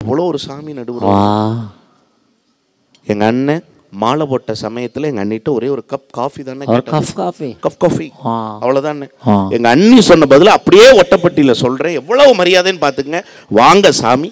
அவ்வளோ ஒரு சாமி நடுவர். எங்க அண்ணன் மாலை போட்ட சமயத்துல எங்க அண்ணிட்ட ஒரே ஒரு கப் காஃபி தானே, கப் காஃபி அவ்வளவுதானே. எங்க அண்ணி சொன்ன பதில அப்படியே ஒட்டப்பட்டியில சொல்றேன். எவ்வளவு மரியாதைன்னு பாத்துங்க. வாங்க சாமி,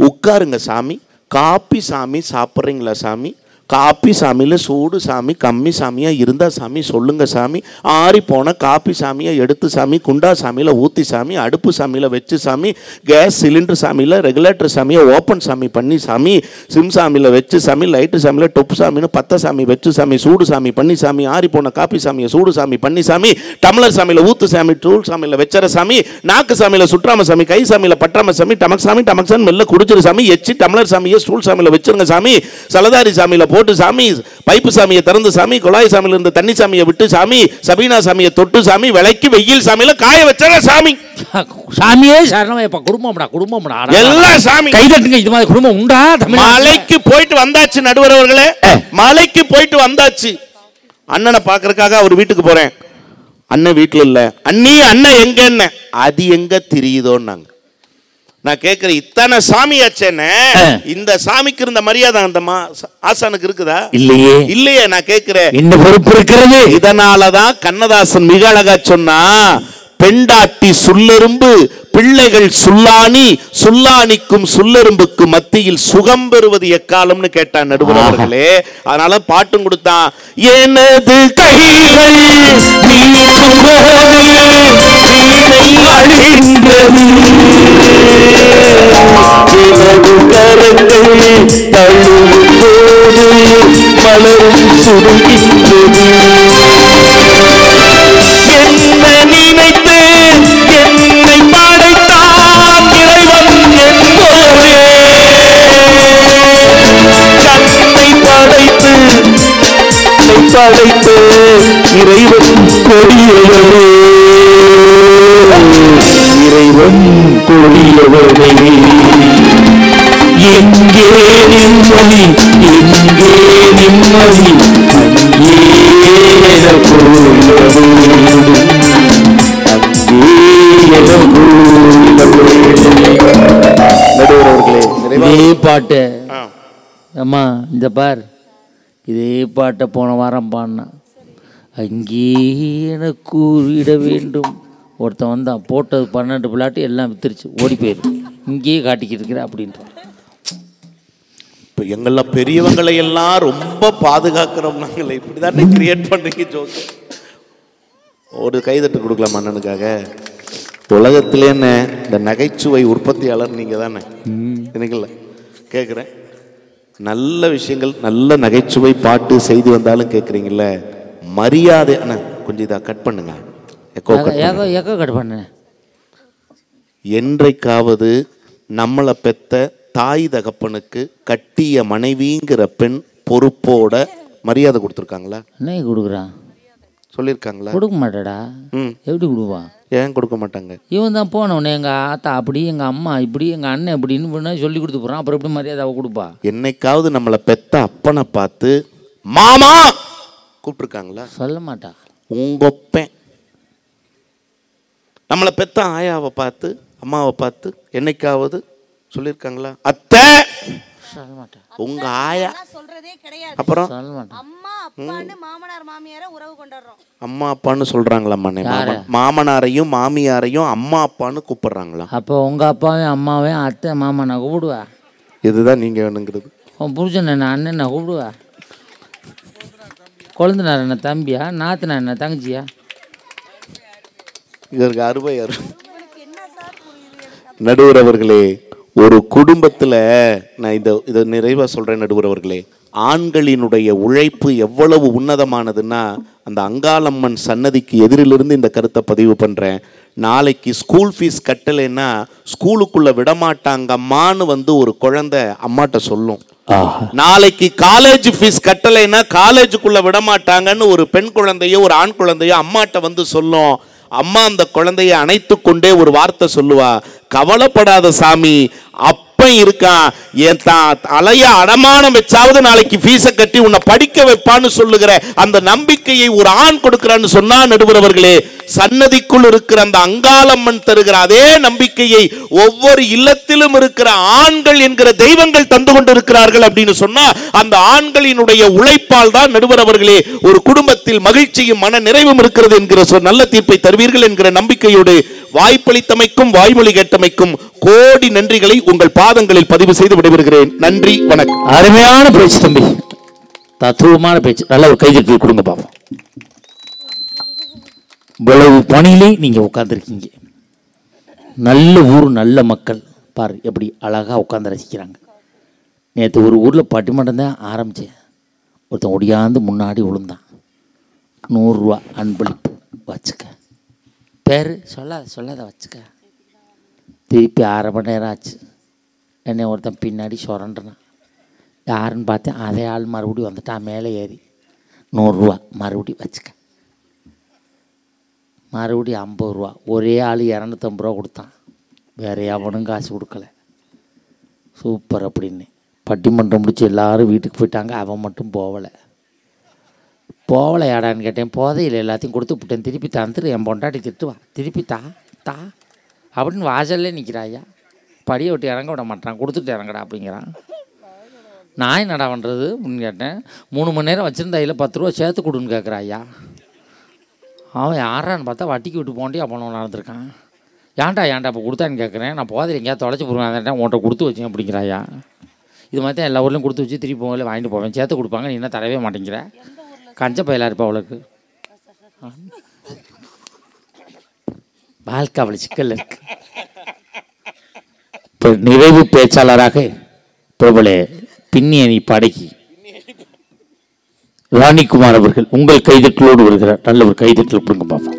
உட்காருங்க சாமி, காப்பி சாமி சாப்பிட்றீங்களா சாமி, காப்பி சாமியில் சூடு சாமி கம்மி சாமியாக இருந்தால் சாமி சொல்லுங்கள் சாமி, ஆறி போன காப்பி சாமியை எடுத்து சாமி குண்டா சாமியில் ஊற்றி சாமி, அடுப்பு சாமியில் வச்சு சாமி, கேஸ் சிலிண்டர் சாமியில் ரெகுலேட்டர் சாமியை ஓப்பன் சாமி பண்ணி சாமி, சிம் சாமியில் வச்சு சாமி, லைட்டு சாமியில் டொப்பு சாமின்னு பத்த சாமி வச்சு சாமி, சூடு சாமி பண்ணி சாமி, ஆறி போன காப்பி சாமியை சூடு சாமி பண்ணி சாமி, டம்ளர் சாமியில் ஊத்து சாமி, டூல் சாமியில் வச்சற சாமி, நாக்கு சாமியில் சுற்றாம சாமி, கை சாமியில் பற்றாம சாமி, டமக் சாமி டமக்சான் மெல்ல குடிச்சிரு சாமி, எச்சி டம்ளர் சாமியை ஸ்டூல் சாமியில் வச்சிருங்க சாமி, சலதாரி சாமியில் போட்டு சாமி, பைப்பு சாமியை திறந்து சாமி, குழாய் சாமியில இருந்து தண்ணி சாமியை விட்டு சாமி, சபீனா சாமியை தொட்டு சாமி, விலைக்கு வெயில் சாமியில காய வச்சற சாமி. சாமியே சரணம். குடும்பம்டா குடும்பம்டா எல்லா சாமி கை தட்டுங்க. இது மாதிரி குடும்பம் உண்டா? மலைக்கு போயிட்டு வந்தாச்சு நடுவர் அவர்களே, மலைக்கு போயிட்டு வந்தாச்சு. அண்ணனை பாக்குறதுக்காக அவர் வீட்டுக்கு போறேன். அண்ணன் வீட்டுல இல்ல. அண்ணி அண்ணன் எங்க? என்ன அது எங்க தெரியுதோன்னாங்க. நான் கேட்கிறேன், இத்தனை சாமியாச்சேன்னு இந்த சாமிக்கு இருந்த மரியாதை அந்த ஆசானுக்கு இருக்குதா? இல்லையே இல்லையே. நான் கேட்கிறேன், என்ன பொறுப்பு இருக்கிறது? இதனாலதான் கண்ணதாசன் மிக அழகா சொன்னா, பெண்டாட்டி சுல்லெரும்பு பிள்ளைகள் சுல்லானி, சுல்லானிக்கும் சுல்லெரும்புக்கு மத்தியில் சுகம் பெறுவது எக்காலம்னு கேட்டான் நடுவர் அவர்களே. அதனால பாட்டும் கொடுத்தான். எனது கைகள் மலரும் சுருங்கின்றது, என்ன நினைத்து என்னை படைத்தான் இறைவன் என்போரே, கண்ணை படைத்து படைத்து இறைவன் கொடியவரே, இறைவன் கொடியவரே, எங்கே நிம்மதி எங்கே நிம்மதி அங்கே இதே பாட்டு அம்மா இந்த பார், இதே பாட்டை போன வாரம் பாடினா, அங்கே எனக்கு கூறிட வேண்டும். ஒருத்தன் வந்தான், போட்டது 12 பிளாட்டு எல்லாம் வித்துருச்சு, ஓடி போயிரு, இங்கேயே காட்டிக்கிட்டு இருக்கிற அப்படின்ற. இப்போ எங்கெல்லாம் பெரியவங்களை எல்லாம் ரொம்ப பாதுகாக்கிறோம் நாங்களே, இப்படிதான் கிரியேட் பண்றீங்க ஜோக்கு. ஒரு கைதட்டு கொடுக்கலாம் அண்ணனுக்காக. உலகத்திலே என்ன இந்த நகைச்சுவை உற்பத்தியாளர் நீங்க தானே, எனக்கு இல்லை கேட்குறேன். நல்ல விஷயங்கள் நல்ல நகைச்சுவை பாட்டு செய்தி வந்தாலும் கேட்குறீங்கல்ல, மரியாதை. அண்ணா கொஞ்சம் இதை கட் பண்ணுங்க, எக்கோ கட் பண்ண. என்றைக்காவது நம்மளை பெத்த தாய் தகப்பனுக்கு கட்டிய மனைவிங்கிற பெண் பொறுப்போட மரியாதை கொடுத்துருக்காங்களா? என்ன கொடுக்குறான் சொல்லியிருக்காங்களா? கொடுக்க மாட்டாடா. எப்படி கொடுப்பான்? ஏன் கொடுக்க மாட்டாங்க? இவன் தான் போனவனே, எங்கள் ஆத்தா அப்படி, எங்கள் அம்மா இப்படி, எங்கள் அண்ணன் இப்படின்னு சொல்லி கொடுத்து போகிறான். அப்புறம் எப்படி மரியாதை அவ கொடுப்பா? என்னைக்காவது நம்மளை பெத்த அப்பனை பார்த்து மாமா கூப்பிட்டுருக்காங்களா? சொல்ல மாட்டா. உங்கொப்பேன். நம்மளை பெத்த ஆயாவை பார்த்து அம்மாவை பார்த்து என்னைக்காவது சொல்லியிருக்காங்களா? அத்தை சொல்ல மாட்டா. உங்க ஆயா சொல்றதே கிடையாது. அப்புறம் சொல்ல மாட்டா. அம்மா அப்பான்னு மாமனார் மாமியார உறவு கொண்டாடுறோம். அம்மா அப்பான்னு சொல்றாங்களா? மாமனாரையும் மாமியாரையும் அம்மா அப்பான்னு கூப்பிடுறாங்களா? அப்போ உங்க அப்பாவையும் அம்மாவையும் அத்தை மாமா நான் கூப்பிடுவா. இதுதான் நீங்க வேணுங்கிறது. உன் புருஷன் என்ன அண்ணன் நான் கூப்பிடுவா. கொழுந்தனார் என்ன தம்பியா, நாத்தனா என்ன தங்கச்சியா? இதற்கு அருமை நடுவர் அவர்களே. ஒரு குடும்பத்துல நான் இதை நிறைவா சொல்றேன் நடுவர் அவர்களே. ஆண்களினுடைய உழைப்பு எவ்வளவு உன்னதமானதுன்னா, அந்த அங்காளம்மன் சன்னதிக்கு எதிரிலிருந்து இந்த கருத்தை பதிவு பண்றேன். நாளைக்கு ஸ்கூல் ஃபீஸ் கட்டலைன்னா ஸ்கூலுக்குள்ள விடமாட்டாங்கம்மான்னு ஒரு குழந்தை அம்மாட்ட சொல்லும். நாளைக்கு காலேஜ் ஃபீஸ் கட்டலைன்னா காலேஜுக்குள்ள விடமாட்டாங்கன்னு ஒரு பெண் குழந்தையோ ஒரு ஆண் குழந்தையோ அம்மாட்ட சொல்லும். அம்மா அந்த குழந்தைய அணைத்து கொண்டே ஒரு வார்த்தை சொல்லுவா, கவலைப்படாத சாமி, அப்பன் இருக்கான், என் அலைய அடமானம் வச்சாவது நாளைக்கு ஃபீஸை கட்டி உன்னை படிக்க வைப்பான்னு சொல்லுகிற அந்த நம்பிக்கையை ஒரு ஆண் கொடுக்கிறான்னு சொன்னா நடுவர் அவர்களே, சன்னதிக்குள் இருக்கிற அந்த அங்காளம்மன் தருகிற அதே நம்பிக்கையை ஒவ்வொரு இல்லத்திலும் இருக்கிற ஆண்கள் என்கிற தெய்வங்கள் தந்து கொண்டிருக்கிறார்கள் அப்படின்னு சொன்னா அந்த ஆண்களினுடைய உழைப்பால் தான் நடுவர் அவர்களே ஒரு குடும்பத்தில் மகிழ்ச்சியும் மன நிறைவும் இருக்கிறது என்கிற நல்ல தீர்ப்பை தருவீர்கள் என்கிற நம்பிக்கையோடு வாய்ப்பளித்தமைக்கும் வாய்மொழி கேட்டமைக்கும் கோடி நன்றிகளை உங்கள் பாதங்களில் பதிவு செய்து விடைபெறுகிறேன். நன்றி, வணக்கம். அருமையான பேச்சு தம்பி, தத்துவமான பேச்சு. நல்ல ஒரு கைதட்டி கொடுங்க பாப்போம். இவ்வளவு பணியிலே நீங்க உட்கார்ந்துருக்கீங்க. நல்ல ஊர், நல்ல மக்கள் பாரு எப்படி அழகா உட்கார்ந்து ரசிக்கிறாங்க. நேற்று ஒரு ஊரில் பட்டிமன்றம் தான் ஆரம்பித்தேன். ஒருத்தன் ஒடியாந்து முன்னாடி விழுந்தான். 100 ரூபா அன்பளிப்பு வச்சுக்க. பேர் சொல்லாத வச்சுக்க. திருப்பி 1/2 மணி நேரம் ஆச்சு. என்னை ஒருத்தன் பின்னாடி சுரண்டுனான். யாருன்னு பார்த்தேன், அதே ஆள் மறுபடியும் வந்துட்டான் மேலே ஏறி. 100 ரூபா மறுபடியும் வச்சுக்க. மறுபடியும் 50 ரூபா. ஒரே ஆள் 250 ரூபா கொடுத்தான். வேறு எவனும் காசு கொடுக்கல. சூப்பர் அப்படின்னு பட்டிமன்றம் முடிச்சு எல்லோரும் வீட்டுக்கு போயிட்டாங்க. அவன் மட்டும் போகலை யாடான்னு கேட்டேன். போதையில் எல்லாத்தையும் கொடுத்து விட்டேன். திருப்பி தந்துட்டு என் பொண்டாட்டி திட்டுவான். திருப்பி தா அப்படின்னு வாசல்லே நிற்கிறாயா. படியை விட்டு இறங்க விட மாட்டான். கொடுத்துட்டு இறங்கடா அப்படிங்கிறான். நான் என்னடா பண்ணுறது அப்படின்னு கேட்டேன். 3 மணி நேரம் வச்சுருந்தா இல்லை 10 ரூபா சேர்த்து கொடுன்னு கேட்குறாயா. அவன் யாரான்னு பார்த்தா வட்டிக்கு விட்டு போண்டியா போனவன் நடந்திருக்கான். ஏன்டா இப்போ கொடுத்தான்னு கேட்குறேன். நான் போதையில் எங்கேயாவது தொலைச்சி போடுவேன். உன்கிட்ட கொடுத்து வச்சேன் அப்படிங்கிறாயா. இது மாதிரி தான் எல்லா ஊர்லையும் கொடுத்து வச்சு திருப்பி போகல வாங்கிட்டு போவேன். சேர்த்து கொடுப்பாங்க, நீ என்ன தரவே மாட்டேங்கிற. கஞ்ச பயிலாக இருப்பா அவளுக்கு. வாழ்க்கை அவளை சிக்கல் இருக்கு. இப்போ நிறைவு பேச்சாளராக பிரபல பின்னணி பாடகி ராணிகுமார் அவர்கள் உங்கள் கைதட்டலோடு வருகிறார். நல்ல ஒரு கைதட்டல் கொடுங்க பாப்பா.